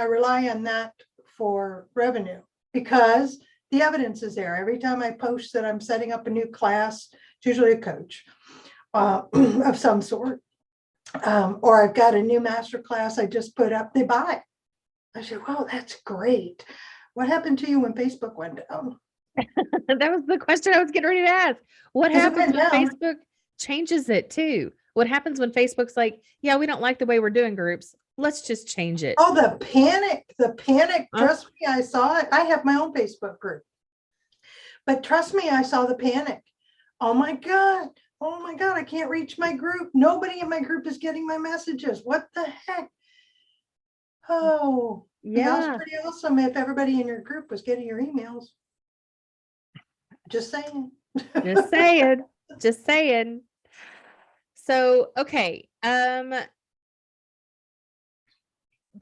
rely on that for revenue because the evidence is there. Every time I post that I'm setting up a new class, it's usually a coach of some sort, or I've got a new master class I just put up, they buy. I said, wow, that's great. What happened to you when Facebook went down? That was the question I was getting ready to ask. What happens when Facebook changes it too? What happens when Facebook's like, yeah, we don't like the way we're doing groups. Let's just change it. Oh, the panic. Trust me, I saw it. I have my own Facebook group. But trust me, I saw the panic. Oh my God, I can't reach my group. Nobody in my group is getting my messages. What the heck? Oh, yeah, it's pretty awesome if everybody in your group was getting your emails. Just saying. Just saying. So, okay.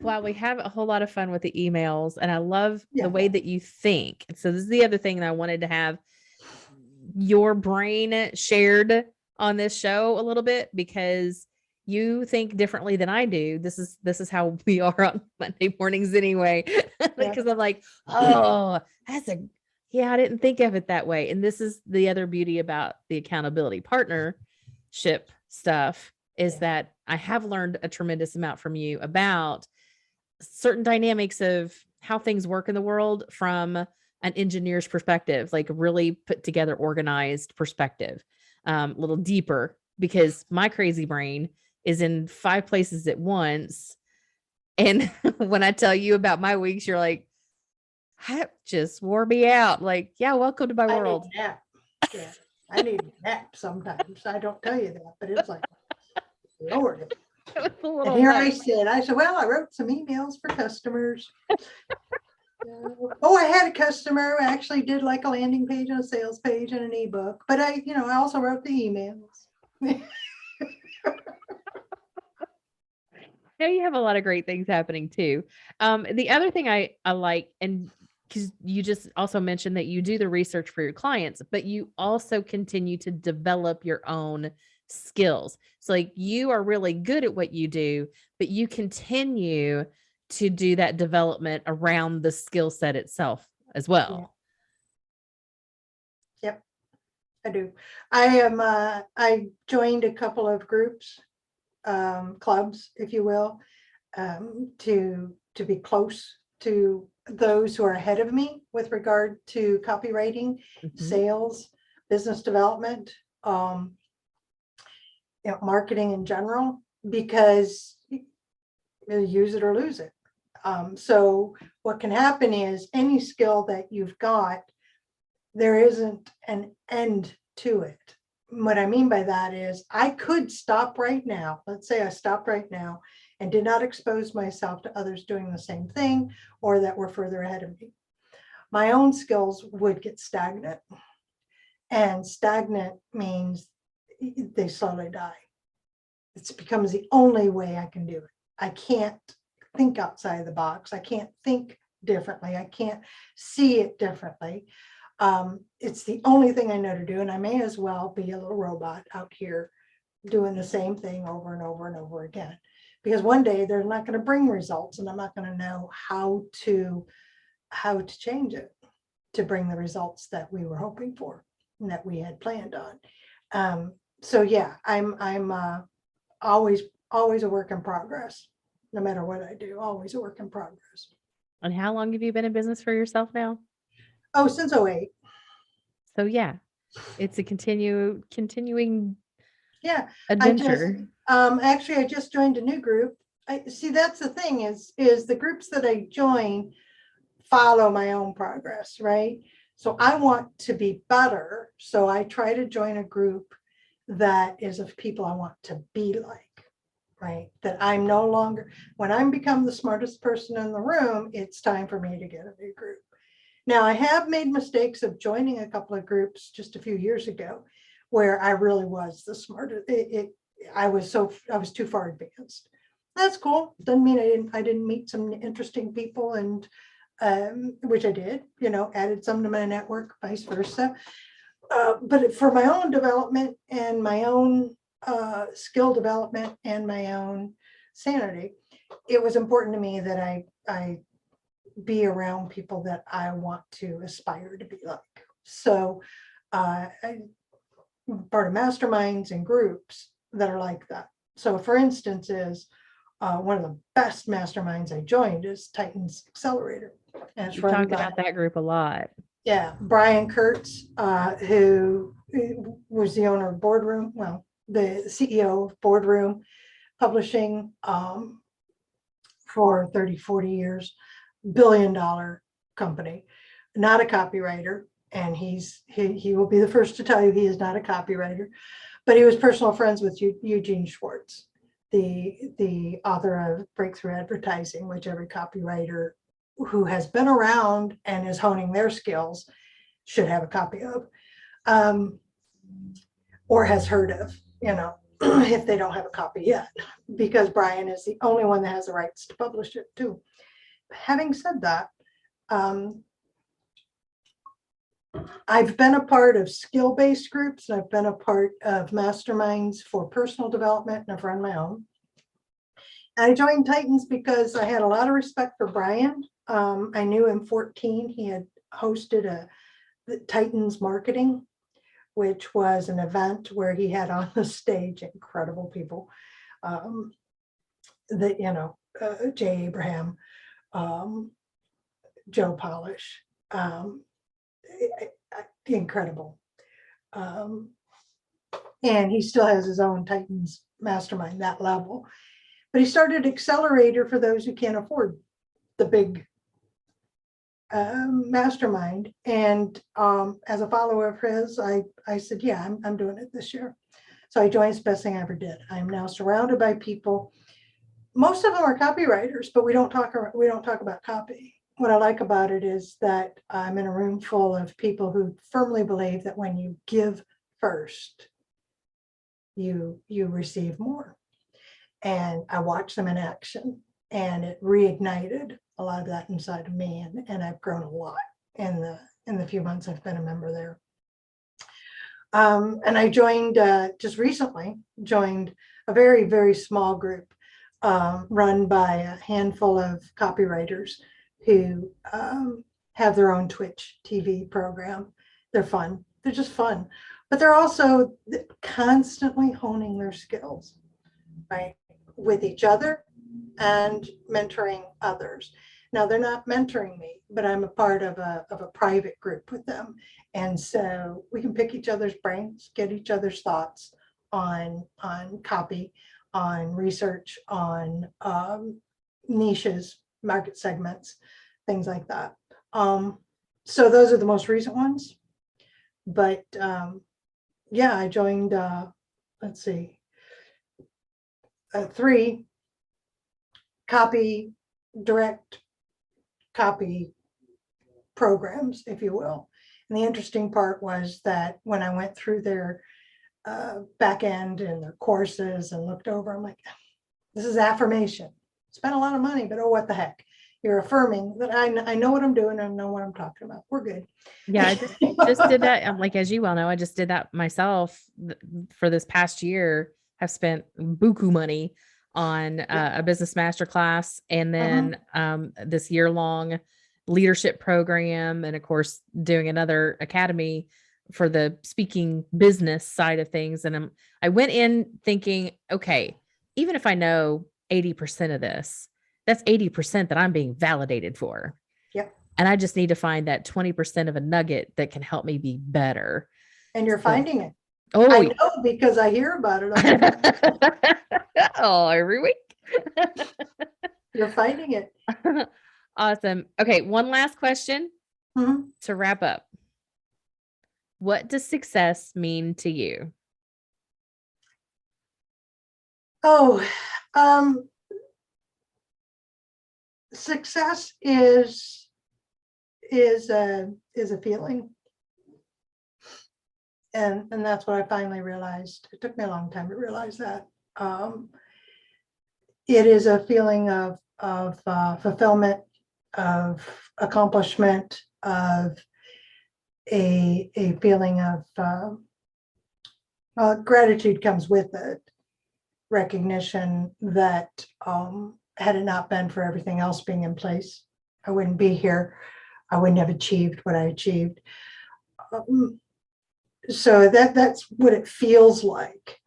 While we have a whole lot of fun with the emails and I love the way that you think. So this is the other thing that I wanted to have your brain shared on this show a little bit because you think differently than I do. This is how we are on Monday mornings anyway. Because I'm like, oh, I didn't think of it that way. And this is the other beauty about the accountability partnership stuff is that I have learned a tremendous amount from you about certain dynamics of how things work in the world from an engineer's perspective, like really put together, organized perspective, a little deeper, because my crazy brain is in 5 places at once. And when I tell you about my weeks, you're like, that just wore me out. Like, yeah, welcome to my world. I need a nap sometimes. I don't tell you that, but it's like, Lord. And here I said, well, I wrote some emails for customers. Oh, I had a customer who actually did like a landing page and a sales page and an ebook, but I also wrote the emails. Now you have a lot of great things happening too. The other thing I like, and because you just also mentioned that you do the research for your clients, but you also continue to develop your own skills. So like you are really good at what you do, but you continue to do that development around the skill set itself as well. Yep, I do. I joined a couple of groups, clubs, if you will, to be close to those who are ahead of me with regard to copywriting, sales, business development, marketing in general, because you use it or lose it. So what can happen is any skill that you've got, there isn't an end to it. What I mean by that is I could stop right now. Let's say I stopped right now and did not expose myself to others doing the same thing or that were further ahead of me. My own skills would get stagnant. And stagnant means they slowly die. It becomes the only way I can do it. I can't think outside the box. I can't think differently. I can't see it differently. It's the only thing I know to do. And I may as well be a little robot out here doing the same thing over and over and over again. Because one day they're not going to bring results and I'm not going to know how to change it to bring the results that we were hoping for and that we had planned on. So yeah, I'm always a work in progress, no matter what I do, always a work in progress. And how long have you been in business for yourself now? Oh, since 2008. So yeah, it's a continuing adventure. I just joined a new group. See, that's the thing is the groups that I join follow my own progress, right? So I want to be better. So I try to join a group that is of people I want to be like. right? That I'm no longer, when I'm become the smartest person in the room, it's time for me to get a new group. Now, I have made mistakes of joining a couple of groups just a few years ago where I really was the smartest. I was too far advanced. That's cool. Doesn't mean I didn't meet some interesting people, and which I did, added some to my network, vice versa. But for my own development and my own skill development and my own sanity, it was important to me that I be around people that I want to aspire to be like. So I'm part of masterminds and groups that are like that. So for instance, one of the best masterminds I joined is Titans Accelerator. And it's You run talked by, about that group a lot. yeah, Brian Kurtz, who was the owner of Boardroom, well, the CEO of Boardroom Publishing for 30, 40 years, billion-dollar company, not a copywriter. And he will be the first to tell you he is not a copywriter, but he was personal friends with Eugene Schwartz, the author of Breakthrough Advertising, which every copywriter who has been around and is honing their skills should have a copy of, or has heard of, if they don't have a copy yet, because Brian is the only one that has the rights to publish it too. Having said that, I've been a part of skill-based groups, and I've been a part of masterminds for personal development, and I've run my own. And I joined Titans because I had a lot of respect for Brian. I knew in 2014 he had hosted the Titans Marketing, which was an event where he had on the stage incredible people, Jay Abraham, Joe Polish, incredible. And he still has his own Titans mastermind, that level. But he started Accelerator for those who can't afford the big mastermind. And as a follower of his, I said, yeah, I'm doing it this year. So I joined. It's the best thing I ever did. I'm now surrounded by people. Most of them are copywriters, but we don't talk about copy. What I like about it is that I'm in a room full of people who firmly believe that when you give first, you receive more. And I watched them in action, and it reignited a lot of that inside of me. And I've grown a lot in the few months I've been a member there. And I just recently joined a very, very small group run by a handful of copywriters who have their own Twitch TV program. They're fun. They're just fun, but they're also constantly honing their skills, right, with each other and mentoring others. Now, they're not mentoring me, but I'm a part of a private group with them. And so we can pick each other's brains, get each other's thoughts on copy, on research, on niches, market segments, things like that. So those are the most recent ones. But yeah, I joined, let's see, 3 direct copy programs, if you will. And the interesting part was that when I went through their back end and their courses and looked over, I'm like, this is affirmation. Spent a lot of money, but oh, what the heck? You're affirming that I know what I'm doing. I know what I'm talking about. We're good. Yeah, I just did that. Like, as you well know, I just did that myself for this past year. I've spent buku money on a business masterclass, and then this year-long leadership program, and of course doing another academy for the speaking business side of things. And I went in thinking, okay, even if I know 80% of this, that's 80% that I'm being validated for. Yep. And I just need to find that 20% of a nugget that can help me be better. And you're finding it. Oh, I know, because I hear about it. Oh, every week. You're finding it. Awesome. Okay. One last question to wrap up. What does success mean to you? Oh, Success is a feeling. And that's what I finally realized. It took me a long time to realize that. It is a feeling of fulfillment, of accomplishment, of a feeling of gratitude comes with it. Recognition that had it not been for everything else being in place, I wouldn't be here. I wouldn't have achieved what I achieved. So that's what it feels like.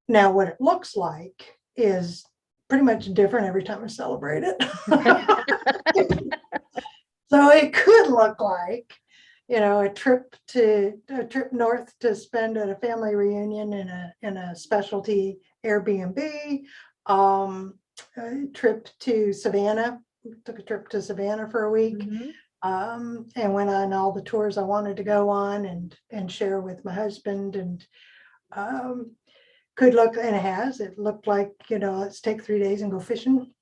Now, what it looks like is pretty much different every time I celebrate it. So it could look like, a trip north to spend at a family reunion in a specialty Airbnb, a trip to Savannah. Took a trip to Savannah for a week. Mhm. And went on all the tours I wanted to go on and share with my husband, and could look, and it looked like, let's take 3 days and go fishing.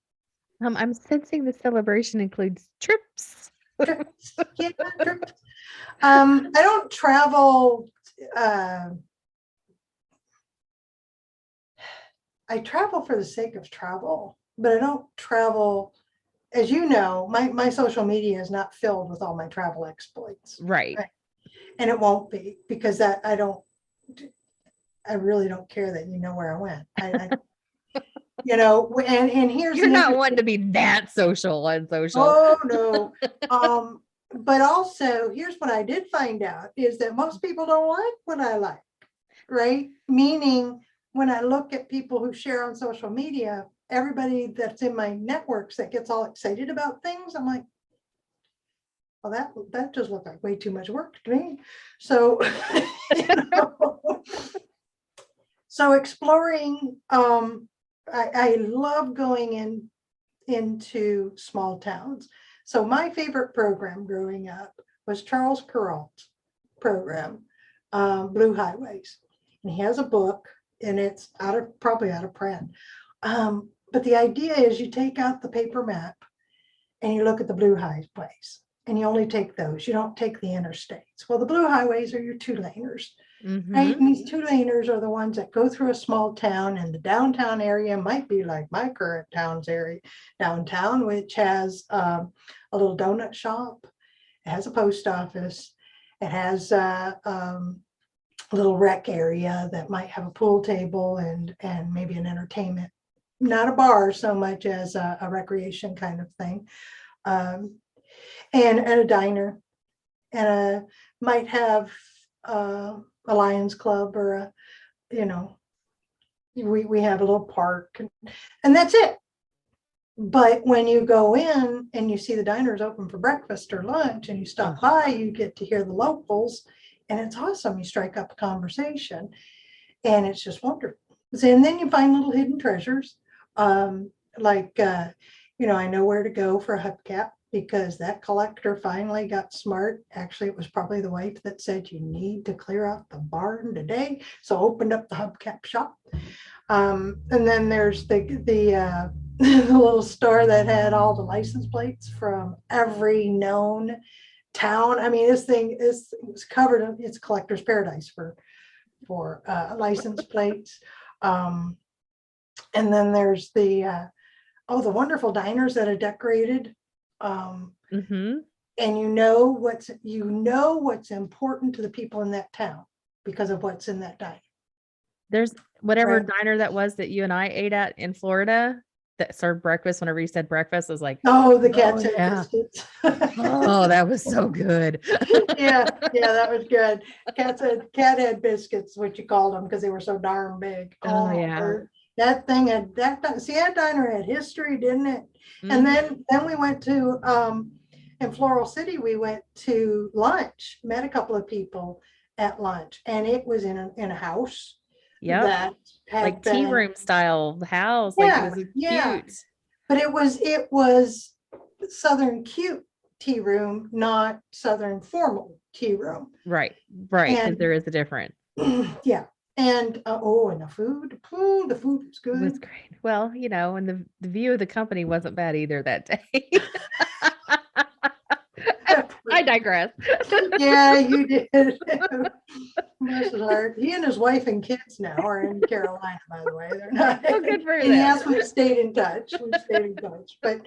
I'm sensing the celebration includes trips. Trips. Yeah, trips. I don't travel. I travel for the sake of travel, but I don't travel. As you know, my social media is not filled with all my travel exploits. Right. And it won't be, because I really don't care that where I went. And here's You're not wanting to be that social on social. Oh no. But also, here's what I did find out is that most people don't like what I like, right? Meaning, when I look at people who share on social media, everybody that's in my networks that gets all excited about things, I'm like, well, that just looked like way too much work to me. So, so exploring, I love going into small towns. So my favorite program growing up was Charles Perrault's program, Blue Highways. And he has a book, and it's probably out of print. But the idea is you take out the paper map and you look at the blue highways, and you only take those. You don't take the interstates. Well, the blue highways are your two-laners. Right? And these two-laners are the ones that go through a small town, and the downtown area might be like my current downtown, which has a little donut shop. It has a post office. It has a little rec area that might have a pool table and maybe an entertainment, not a bar so much as a recreation kind of thing, and a diner, and might have a Lions Club, or we have a little park, and that's it. But when you go in and you see the diners open for breakfast or lunch, and you stop by, you get to hear the locals, and it's awesome. You strike up a conversation, and it's just wonderful. And then you find little hidden treasures, like I know where to go for a hubcap, because that collector finally got smart. Actually, it was probably the wife that said, you need to clear out the barn today. So opened up the hubcap shop. And then there's the little store that had all the license plates from every known town. I mean, this thing was covered. It's collector's paradise for license plates. And then there's the wonderful diners that are decorated. And what's important to the people in that town because of what's in that diner. There's whatever Right. diner that was that you and I ate at in Florida that served breakfast. Whenever you said breakfast, I was like, The cat's head yeah. biscuits. Oh, that was so good. yeah, that was good. Cat head biscuits, what you called them, because they were so darn big. Oh, yeah. That thing that diner had history, didn't it? Mhm. And then we went to in Floral City. We went to lunch, met a couple of people at lunch, and it was in a house. Yep. That had like tea room style house. Yeah, like it was yeah. cute. But it was Southern cute tea room, not Southern formal tea room. Right. Because And there is a difference. yeah. And and the food was It was good. great. Well, and the view of the company wasn't bad either that day. I digress. Yeah, you did. Bless his heart. He and his wife and kids now are in Carolina, by the way. They're not. Well, good for And them. yes, we've stayed in touch. But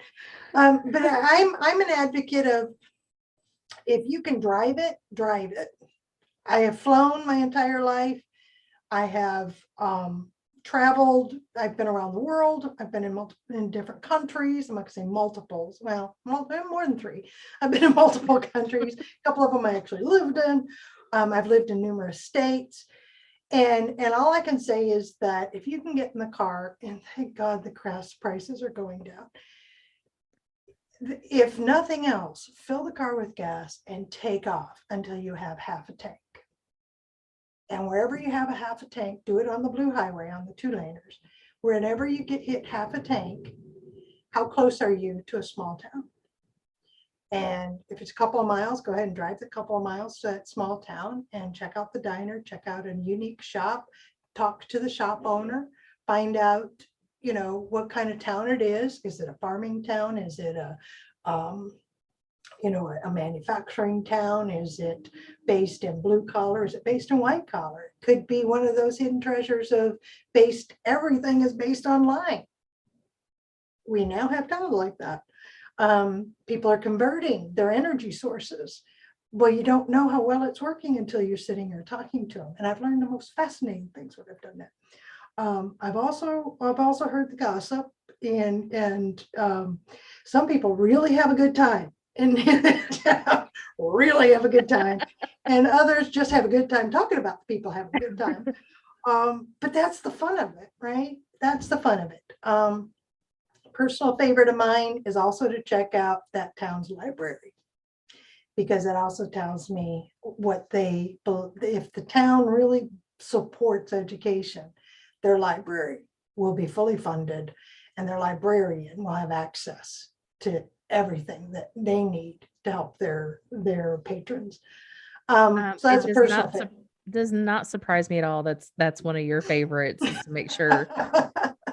I'm an advocate of, if you can drive it, drive it. I have flown my entire life. I have traveled. I've been around the world. I've been in different countries. I'm not gonna say multiples. Well, more than 3. I've been in multiple countries. A couple of them I actually lived in. I've lived in numerous states. And all I can say is that if you can get in the car, and thank God the gas prices are going down. If nothing else, fill the car with gas and take off until you have half a tank. And wherever you have a half a tank, do it on the Blue Highway, on the 2-laners. Whenever you get hit half a tank, how close are you to a small town? And if it's a couple of miles, go ahead and drive the couple of miles to that small town and check out the diner, check out a unique shop, talk to the shop owner, find out, what kind of town it is. Is it a farming town? Is it a manufacturing town? Is it based in blue collar? Is it based in white collar? It could be one of those hidden treasures of everything is based online. We now have towns like that. People are converting their energy sources. Well, you don't know how well it's working until you're sitting here talking to them. And I've learned the most fascinating things when I've done that. I've also heard the gossip, and some people really have a good time, and really have a good time, and others just have a good time talking about the people having a good time. But that's the fun of it, right? That's the fun of it. Personal favorite of mine is also to check out that town's library, because it also tells me if the town really supports education, their library will be fully funded, and their librarian will have access to everything that they need to help their patrons. So that's a personal thing. Does not surprise me at all. That's one of your favorites, is to make sure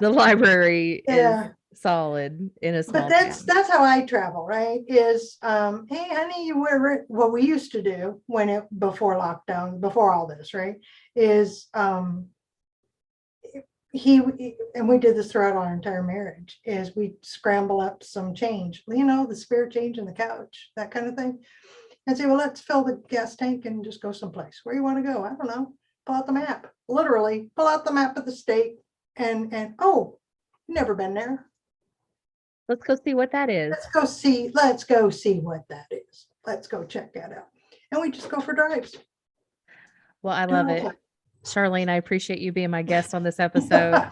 the library is solid in a small But town. that's how I travel, right? Is hey honey, what we used to do before lockdown, before all this, right? Is and we did this throughout our entire marriage, is we scramble up some change, the spare change in the couch, that kind of thing, and say, well, let's fill the gas tank and just go someplace. Where you want to go? I don't know. Pull out the map. Literally pull out the map of the state, and never been there. Let's go see what that is. Let's go see what that is. Let's go check that out. And we just go for drives. Well, I love it. Charlene, I appreciate you being my guest on this episode.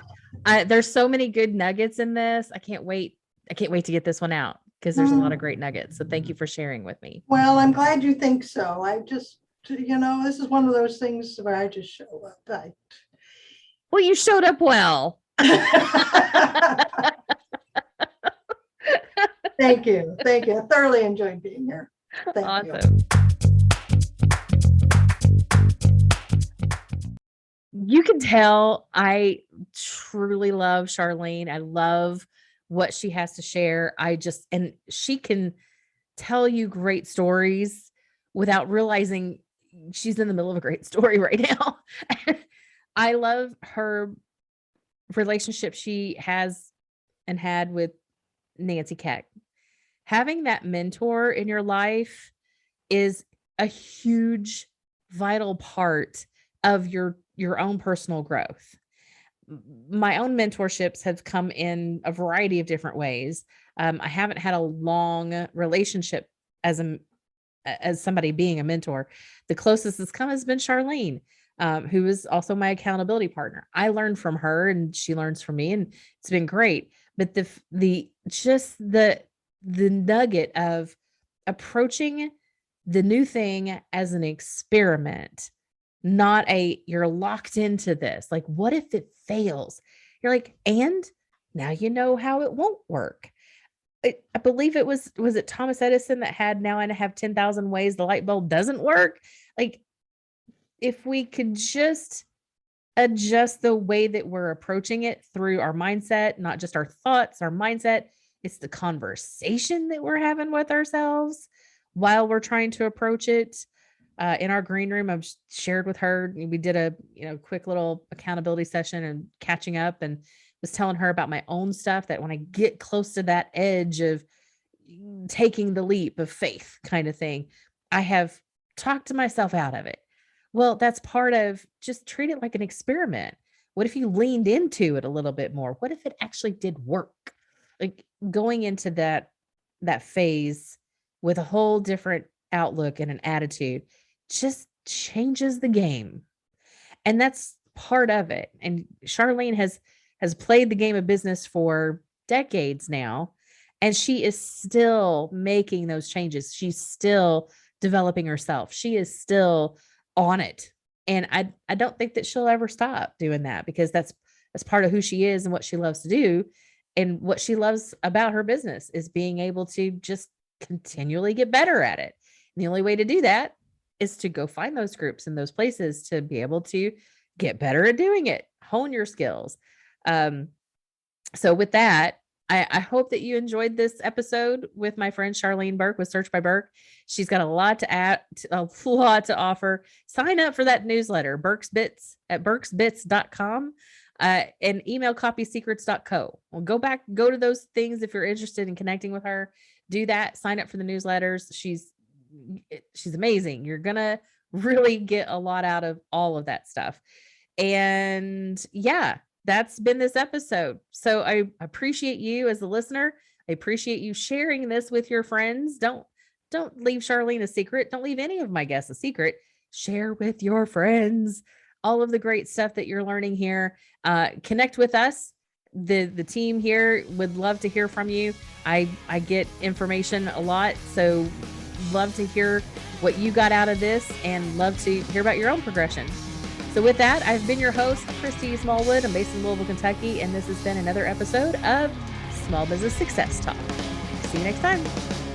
There's so many good nuggets in this. I can't wait to get this one out, because there's a lot of great nuggets. So thank you for sharing with me. Well, I'm glad you think so. I just, this is one of those things where I just show up. Well, you showed up well. Thank you. I thoroughly enjoyed being here. Thank you. You can tell I truly love Charlene. I love what she has to share. And she can tell you great stories without realizing she's in the middle of a great story right now. I love her relationship she has and had with Nancy Keck. Having that mentor in your life is a huge, vital part of your own personal growth. My own mentorships have come in a variety of different ways. I haven't had a long relationship as somebody being a mentor. The closest it's come has been Charlene, who is also my accountability partner. I learned from her, and she learns from me, and it's been great. But the nugget of approaching the new thing as an experiment, not you're locked into this. Like, what if it fails? You're like, and now you know how it won't work. I believe was it Thomas Edison that had, now I have 10,000 ways the light bulb doesn't work. Like, if we could just adjust the way that we're approaching it through our mindset, not just our thoughts, our mindset. It's the conversation that we're having with ourselves while we're trying to approach it. In our green room, I've shared with her, we did a quick little accountability session and catching up, and was telling her about my own stuff, that when I get close to that edge of taking the leap of faith kind of thing, I have talked to myself out of it. Well, that's part of, just treat it like an experiment. What if you leaned into it a little bit more? What if it actually did work? Like, going into that phase with a whole different outlook and an attitude just changes the game. And that's part of it. And Charlene has played the game of business for decades now, and she is still making those changes. She's still developing herself. She is still on it. And I don't think that she'll ever stop doing that, because that's part of who she is and what she loves to do. And what she loves about her business is being able to just continually get better at it. And the only way to do that is to go find those groups and those places to be able to get better at doing it, hone your skills. So with that, I hope that you enjoyed this episode with my friend Charlene Burke with Search by Burke. She's got a lot to add, a lot to offer. Sign up for that newsletter, Burke's Bits at burksbits.com. And email copysecrets.co. Well, go to those things if you're interested in connecting with her. Do that. Sign up for the newsletters. She's amazing. You're gonna really get a lot out of all of that stuff. And yeah, that's been this episode. So I appreciate you as a listener. I appreciate you sharing this with your friends. Don't leave Charlene a secret. Don't leave any of my guests a secret. Share with your friends all of the great stuff that you're learning here. Connect with us. The team here would love to hear from you. I get information a lot, so love to hear what you got out of this, and love to hear about your own progression. So with that, I've been your host, Christy Smallwood. I'm based in Louisville, Kentucky, and this has been another episode of Small Business Success Talk. See you next time.